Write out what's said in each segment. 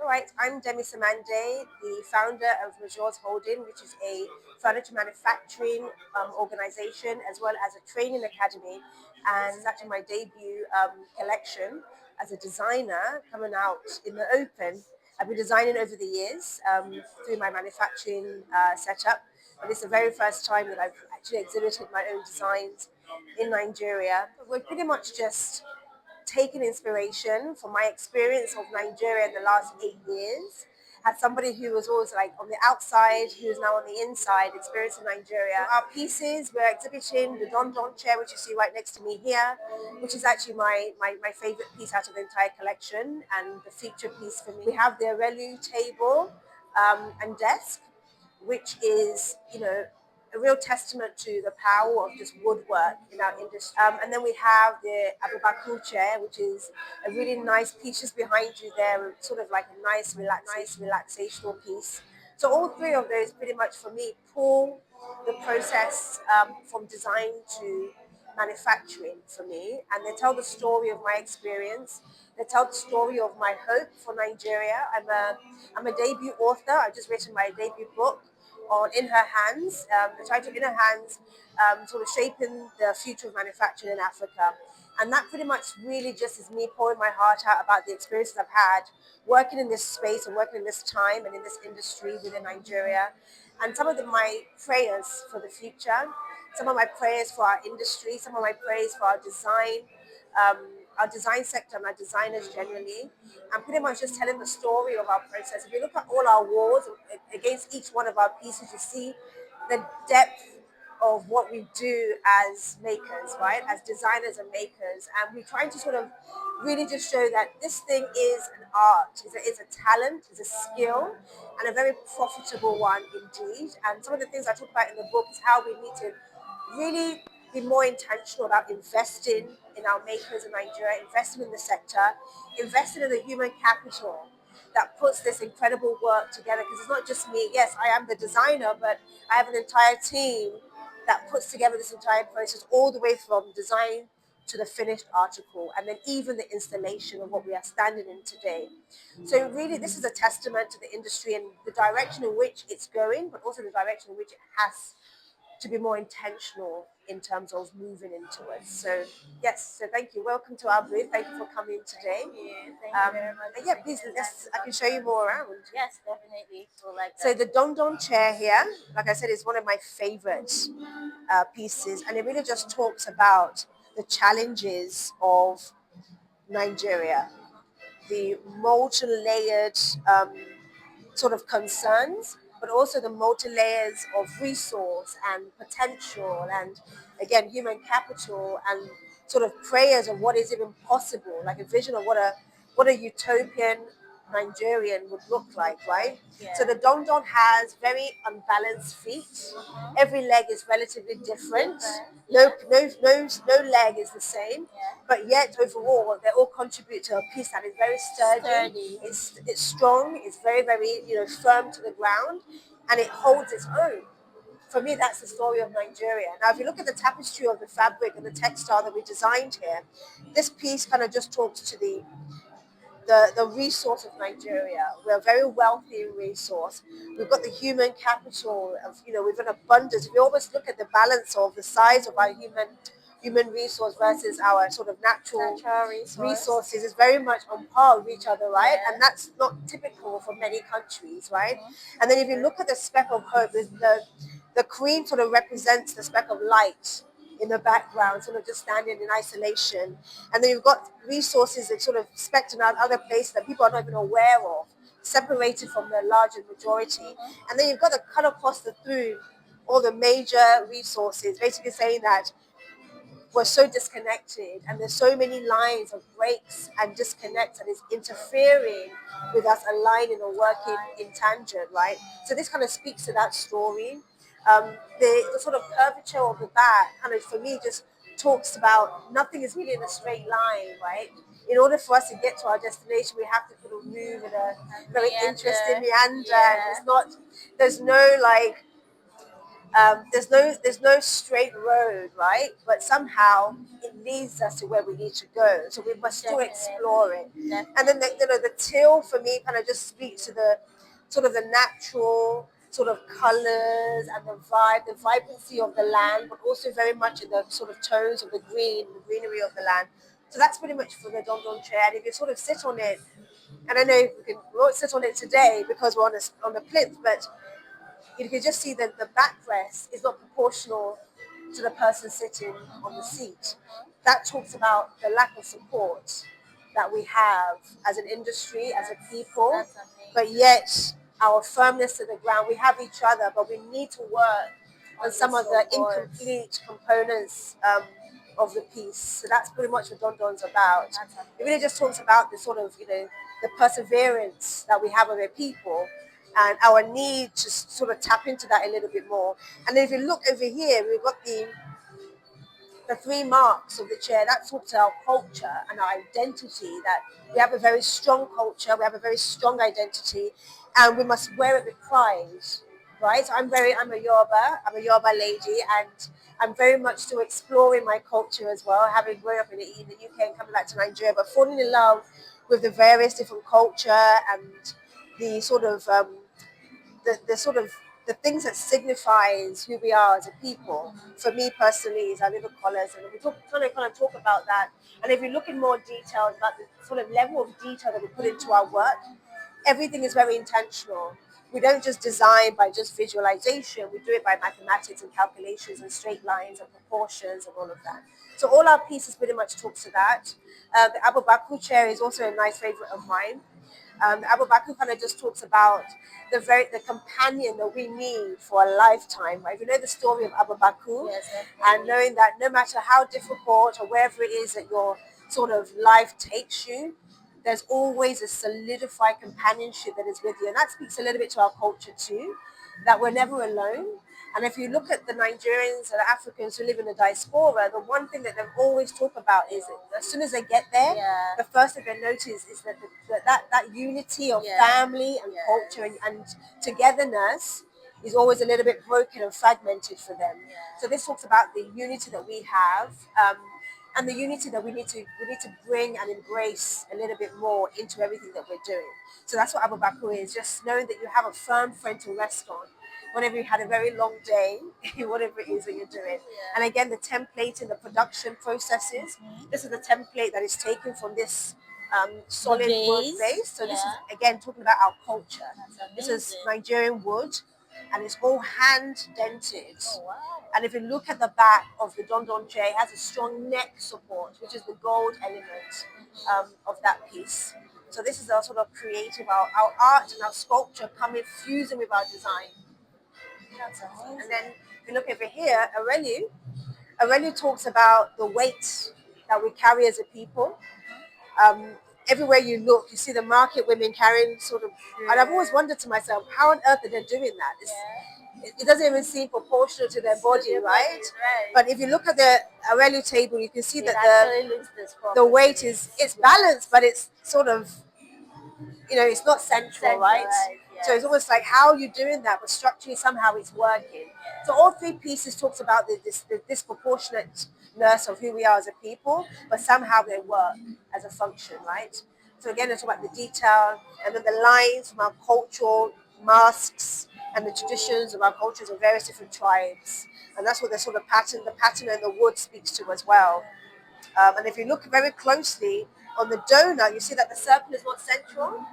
All right, I'm Demi Samande, the founder of Majeurs Holdings, which is a furniture manufacturing organization as well as a training academy. And it's actually my debut collection as a designer coming out in the open. I've been designing over the years through my manufacturing setup, but it's the very first time that I've actually exhibited my own designs in Nigeria. We're pretty much just taken inspiration from my experience of Nigeria in the last 8 years. As somebody who was always like on the outside, who is now on the inside, experiencing Nigeria. Our pieces, we're exhibiting the Dandan chair, which you see right next to me here, which is actually my favorite piece out of the entire collection and the feature piece for me. We have the Arelu table and desk, which is, a real testament to the power of just woodwork in our industry. And then we have the Abubaku chair, which is a really nice piece just behind you there, sort of like a nice relaxational piece. So all three of those pretty much for me pull the process from design to manufacturing for me, and they tell the story of my experience. They tell the story of my hope for Nigeria. I'm a debut author. I've just written my debut book on In Her Hands, the title In Her Hands, sort of shaping the future of manufacturing in Africa. And that pretty much really just is me pouring my heart out about the experiences I've had working in this space and working in this time and in this industry within Nigeria. And some of my prayers for the future, some of my prayers for our industry, some of my prayers for um, our design sector and our designers generally, and pretty much just telling the story of our process. If you look at all our walls against each one of our pieces, you see the depth of what we do as makers, right? As designers and makers. And we're trying to sort of really just show that this thing is an art, it's a talent, it's a skill, and a very profitable one indeed. And some of the things I talk about in the book is how we need to really be more intentional about investing in our makers in Nigeria, investing in the sector, investing in the human capital that puts this incredible work together. Because it's not just me. Yes, I am the designer, but I have an entire team that puts together this entire process all the way from design to the finished article, and then even the installation of what we are standing in today. So really, this is a testament to the industry and the direction in which it's going, but also the direction in which it has to be more intentional in terms of moving into it. So yes, so thank you. Welcome to our booth. Thank you for coming today. Thank you very much. And yeah, please, I can show you more around. Yes, definitely. We'll like So that. the Don chair here, like I said, is one of my favorite pieces, and it really just talks about the challenges of Nigeria, the multi-layered sort of concerns, but also the multi layers of resource and potential, and again, human capital, and sort of prayers of what is even possible, like a vision of what a utopian Nigerian would look like, right? Yeah. So the Don has very unbalanced feet. Every leg is relatively different. No leg is the same, Yeah. but yet overall they all contribute to a piece that is very sturdy. Sturdy. It's strong. It's very firm to the ground, and it holds its own. For me, that's the story of Nigeria. Now, if you look at the tapestry of the fabric and the textile that we designed here, this piece kind of just talks to the resource of Nigeria. We're a very wealthy resource. We've got the human capital of, we've got abundance. We always look at the balance of the size of our human resource versus our sort of natural resources is very much on par with each other, right? Yeah. And that's not typical for many countries, right? And then if you look at the speck of hope, the queen sort of represents the speck of light in the background, sort of just standing in isolation. And then you've got resources that sort of specked in other places that people are not even aware of, separated from the larger majority. And then you've got the cut across the through all the major resources, basically saying that we're so disconnected and there's so many lines of breaks and disconnects and it's interfering with us aligning or working in tangent, right? So this kind of speaks to that story. The sort of curvature of the back kind of for me just talks about nothing is really in a straight line, right? In order for us to get to our destination, we have to sort of move in a very Meander. interesting meander. Yeah. It's not, there's no like There's no straight road, right? But somehow it leads us to where we need to go. So we must still explore it. And then the till for me kind of just speaks to the sort of the natural sort of colors and the vibe, the vibrancy of the land, but also very much in the sort of tones of the greenery of the land. So that's pretty much for the Dandan chair. And if you sort of sit on it, and I know we won't sit on it today because we're on the plinth, but you can just see that the backrest is not proportional to the person sitting on the seat. That talks about the lack of support that we have as an industry, as a people, but yet our firmness to the ground. We have each other, but we need to work on some of the incomplete components of the piece. So that's pretty much what Dandan's about. It really just talks about the sort of, the perseverance that we have as a people and our need to sort of tap into that a little bit more. And then if you look over here, we've got the three marks of the chair. That talks to our culture and our identity, that we have a very strong culture, we have a very strong identity, and we must wear it with pride, right? I'm a Yoruba lady, and I'm very much still exploring my culture as well, having grown up in the UK and coming back to Nigeria, but falling in love with the various different culture and the sort of the sort of the things that signifies who we are as a people. For me personally, is our little collars, and we kind of talk about that. And if you look in more details about the sort of level of detail that we put into our work, everything is very intentional. We don't just design by just visualization. We do it by mathematics and calculations and straight lines and proportions and all of that. So all our pieces pretty much talks to that. The Abubaku chair is also a nice favorite of mine. Abu Bakr kind of just talks about the companion that we need for a lifetime. Right? If you know the story of Abu Bakr, and knowing that no matter how difficult or wherever it is that your sort of life takes you, there's always a solidified companionship that is with you, and that speaks a little bit to our culture too, that we're never alone. And if you look at the Nigerians and the Africans who live in the diaspora, the one thing that they always talk about is that as soon as they get there, the first thing they notice is that that unity of family and culture and togetherness is always a little bit broken and fragmented for them. So this talks about the unity that we have. And the unity that we need to bring and embrace a little bit more into everything that we're doing. So that's what Abu Bakr is, just knowing that you have a firm friend to rest on whenever you had a very long day, whatever it is that you're doing. And again, the template and the production processes, this is the template that is taken from this solid wood base. So this is again talking about our culture. This is Nigerian wood, and it's all hand dented. And if you look at the back of the Dandan chair, it has a strong neck support, which is the gold element of that piece. So this is our sort of creative, our art and our sculpture coming fusing with our design. And then if you look over here, Aurelio talks about the weight that we carry as a people. Um, Everywhere you look, you see the market women carrying sort of, and I've always wondered to myself, how on earth are they doing that? It doesn't even seem proportional to their body, right? But if you look at the Aurelio table, you can see that the weight it's balanced, but it's sort of, it's not central, right? So it's almost like, how are you doing that? But structurally, somehow it's working. So all three pieces talks about the disproportionateness of who we are as a people, but somehow they work as a function, right? So again, it's about the detail and then the lines from our cultural masks and the traditions of our cultures of various different tribes. And that's what the pattern and the wood speaks to as well. And if you look very closely on the donut, you see that the circle is not central,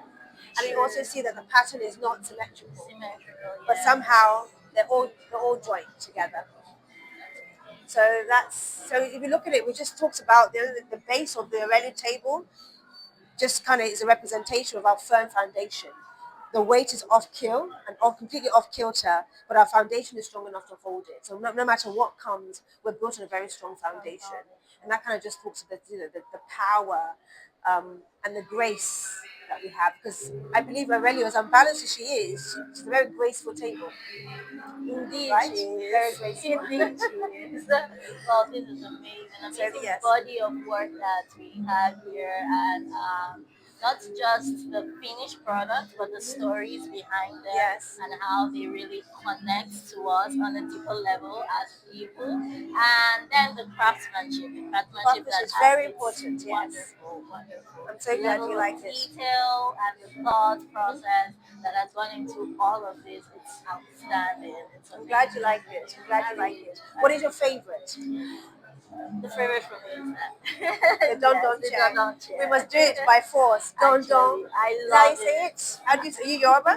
and you also see that the pattern is not symmetrical, but somehow they're all joined together. So if you look at it, we just talked about the base of the Aurelian table, just kind of is a representation of our firm foundation. The weight is off kill and completely off kilter, but our foundation is strong enough to hold it. So no matter what comes, we're built on a very strong foundation, and that kind of just talks to the power and the grace that we have. Because I believe Aurelia, as unbalanced as she is, she's a very graceful table, Indeed, right? she is. Very graceful. Indeed, she is. Well, this is amazing. So Amazing yes. body of work that we have here. And not just the finished product, but the stories behind them Yes. and how they really connect to us on a deeper level as people. And then the craftsmanship Craftsmanship that is has very its important, yes. wonderful I'm so glad level you of like it. detail and the thought process that has gone into all of this. It's outstanding. It's I'm glad you like amazing. it. I'm glad I you like really, it. I What is your really favorite? the favorite for me is that. The Don Yes, Don the chair. Dandan We chair. must do it by force. Don Don. Actually, I Is that how you love say it. it? How do you say? Are you Yoruba?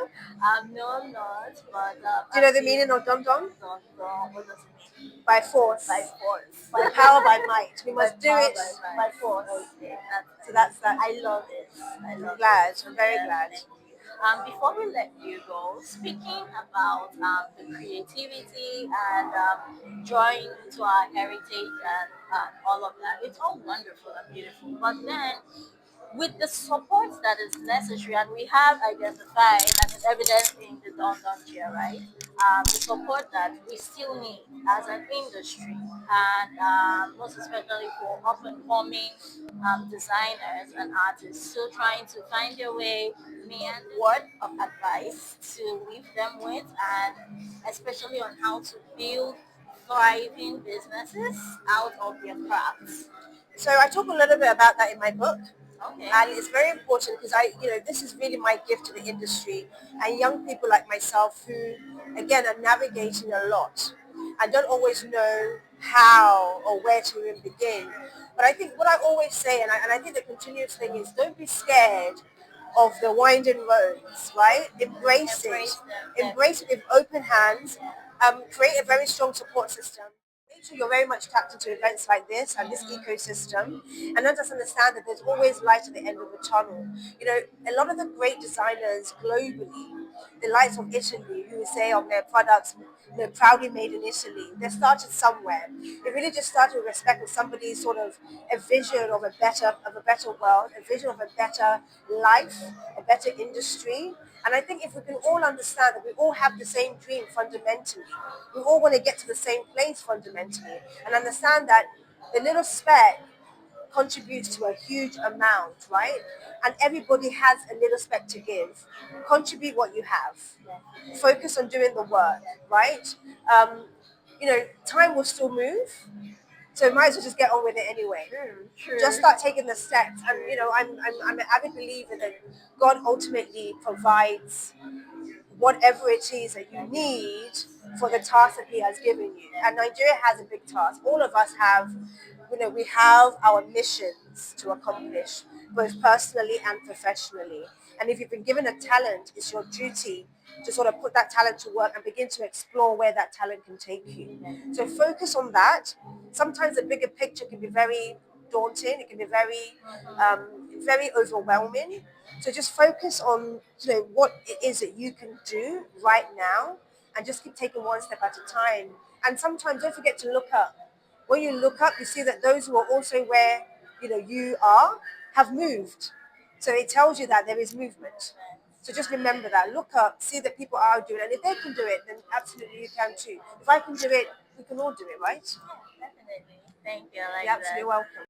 No, I'm not, but Do you know I've the been meaning of Don Don? Dandan. What does it mean? By By force. force. By power, by might. We By must do power, it by by might. force. Okay, So that's that's that. I love it. I I'm love glad. it. I'm very Yeah, glad. thank you. Before we let you go, speaking about the creativity and drawing to our heritage and all of that, it's all wonderful and beautiful. But then with the support that is necessary, and we have identified and it's evident in the Dandan chair, right? The support that we still need as an industry, and most especially for up and coming designers and artists still trying to find their way. Word of advice to leave them with, and especially on how to build thriving businesses out of their crafts. So I talk a little bit about that in my book. Okay. And it's very important because this is really my gift to the industry and young people like myself who, again, are navigating a lot and don't always know how or where to even begin. But I think what I always say, and I think the continuous thing is, don't be scared of the winding roads, right? Embrace Embrace it. them Embrace it definitely. with open hands. Yeah. Create a very strong support system. Make sure you're very much tapped into events like this and this Mhm. ecosystem, and then just understand that there's always light at the end of the tunnel. A lot of the great designers globally, the likes of Italy, who say on their products, proudly made in Italy, they started somewhere. It really just started with respect of somebody's sort of a vision of a better world, a vision of a better life, a better industry. And I think if we can all understand that we all have the same dream fundamentally, we all want to get to the same place fundamentally, and understand that the little speck contributes to a huge amount, right? And everybody has a little speck to give. Contribute what you have. Focus on doing the work, right? Um, Time will still move, so might as well just get on with it anyway. True, Just true, start taking the steps. And true. I'm an avid believer that God ultimately provides whatever it is that you need for the task that he has given you. And Nigeria has a big task. All of us have, we have our missions to accomplish, both personally and professionally. And if you've been given a talent, it's your duty to sort of put that talent to work and begin to explore where that talent can take you. So focus on that. Sometimes the bigger picture can be very daunting. It can be very overwhelming. So just focus on what it is that you can do right now, and just keep taking one step at a time. And sometimes don't forget to look up. When you look up, you see that those who are also where you are have moved. So it tells you that there is movement. So just remember that. Look up, see that people are doing it. And if they can do it, then absolutely you can too. If I can do it, we can all do it, right? Yeah, definitely. Thank you. I You're like absolutely that. welcome.